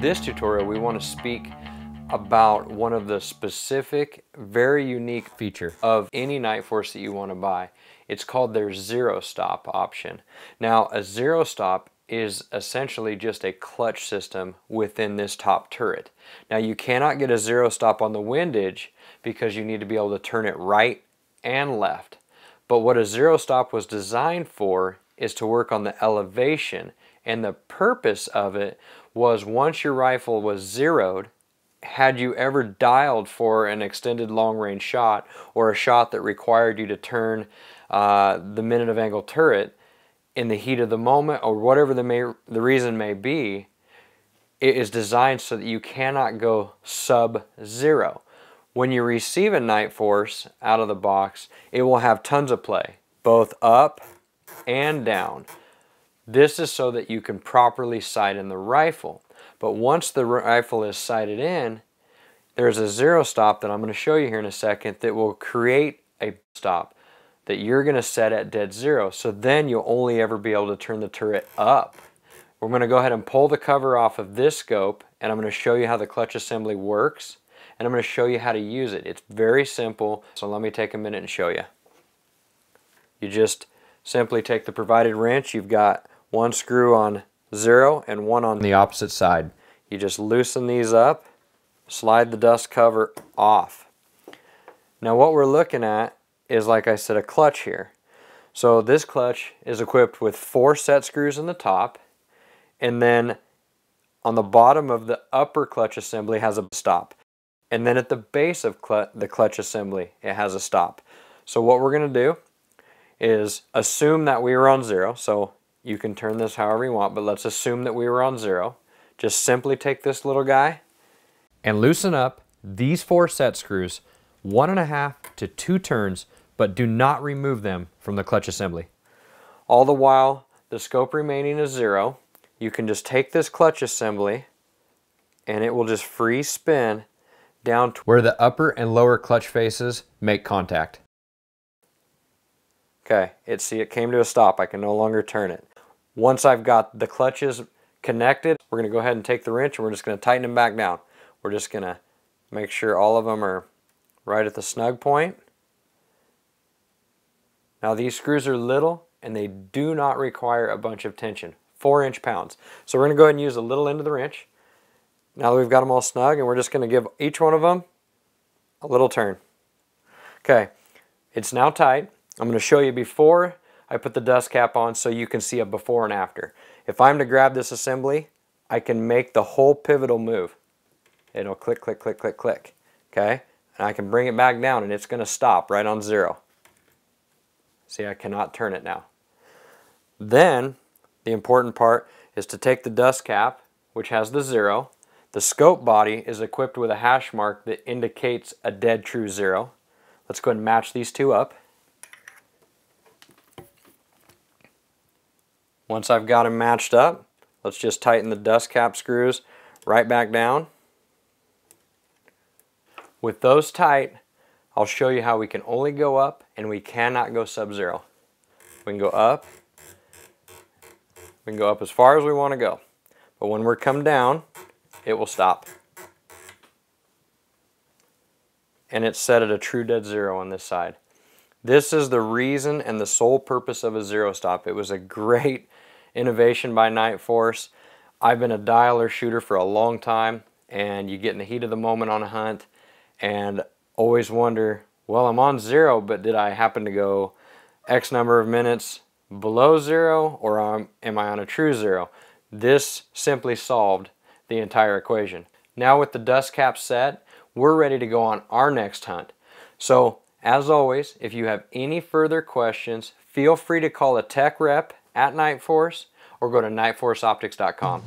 this tutorial, we want to speak about one of the specific, very unique feature of any Nightforce that you want to buy. It's called their Zerostop option. Now, a Zerostop is essentially just a clutch system within this top turret. Now, you cannot get a Zerostop on the windage because you need to be able to turn it right and left. But what a Zerostop was designed for is to work on the elevation, and the purpose of it was once your rifle was zeroed, had you ever dialed for an extended long-range shot or a shot that required you to turn the minute of angle turret in the heat of the moment or whatever the reason may be, it is designed so that you cannot go sub-zero. When you receive a Nightforce out of the box, it will have tons of play, both up and down. This is so that you can properly sight in the rifle. But once the rifle is sighted in, there's a Zerostop that I'm going to show you here in a second that will create a stop that you're going to set at dead zero. So then you'll only ever be able to turn the turret up. We're going to go ahead and pull the cover off of this scope, and I'm going to show you how the clutch assembly works, and I'm going to show you how to use it. It's very simple, so let me take a minute and show you. You just simply take the provided wrench. You've got one screw on zero and one on the opposite side. You just loosen these up, slide the dust cover off. Now what we're looking at is, like I said, a clutch here. So this clutch is equipped with 4 set screws in the top, and then on the bottom of the upper clutch assembly has a stop. And then at the base of the clutch assembly, it has a stop. So what we're going to do is assume that we were on zero. So you can turn this however you want, but let's assume that we were on zero. Just simply take this little guy and loosen up these 4 set screws, 1.5 to 2 turns, but do not remove them from the clutch assembly. All the while, the scope remaining is zero, you can just take this clutch assembly and it will just free spin down to where the upper and lower clutch faces make contact. Okay, it came to a stop. I can no longer turn it. Once I've got the clutches connected, we're going to go ahead and take the wrench and we're just going to tighten them back down. We're just going to make sure all of them are right at the snug point. Now these screws are little and they do not require a bunch of tension, 4 inch-pounds. So we're going to go ahead and use a little end of the wrench. Now that we've got them all snug, and we're just going to give each one of them a little turn. Okay, it's now tight. I'm going to show you before I put the dust cap on so you can see a before and after. If I'm to grab this assembly, I can make the whole pivotal move. It'll click, click, click, click, click. Okay, and I can bring it back down and it's going to stop right on zero. See, I cannot turn it now. Then, the important part is to take the dust cap, which has the zero. The scope body is equipped with a hash mark that indicates a dead true zero. Let's go ahead and match these two up. Once I've got them matched up, let's just tighten the dust cap screws right back down. With those tight, I'll show you how we can only go up and we cannot go sub-zero. We can go up. We can go up as far as we want to go. But when we're come down, it will stop. And it's set at a true dead zero on this side. This is the reason and the sole purpose of a Zerostop. It was a great innovation by Nightforce. I've been a dialer shooter for a long time, and you get in the heat of the moment on a hunt and always wonder, well, I'm on zero, but did I happen to go X number of minutes below zero, or am I on a true zero? This simply solved the entire equation. Now with the dust cap set, we're ready to go on our next hunt. So as always, if you have any further questions, feel free to call a tech rep at Nightforce or go to nightforceoptics.com.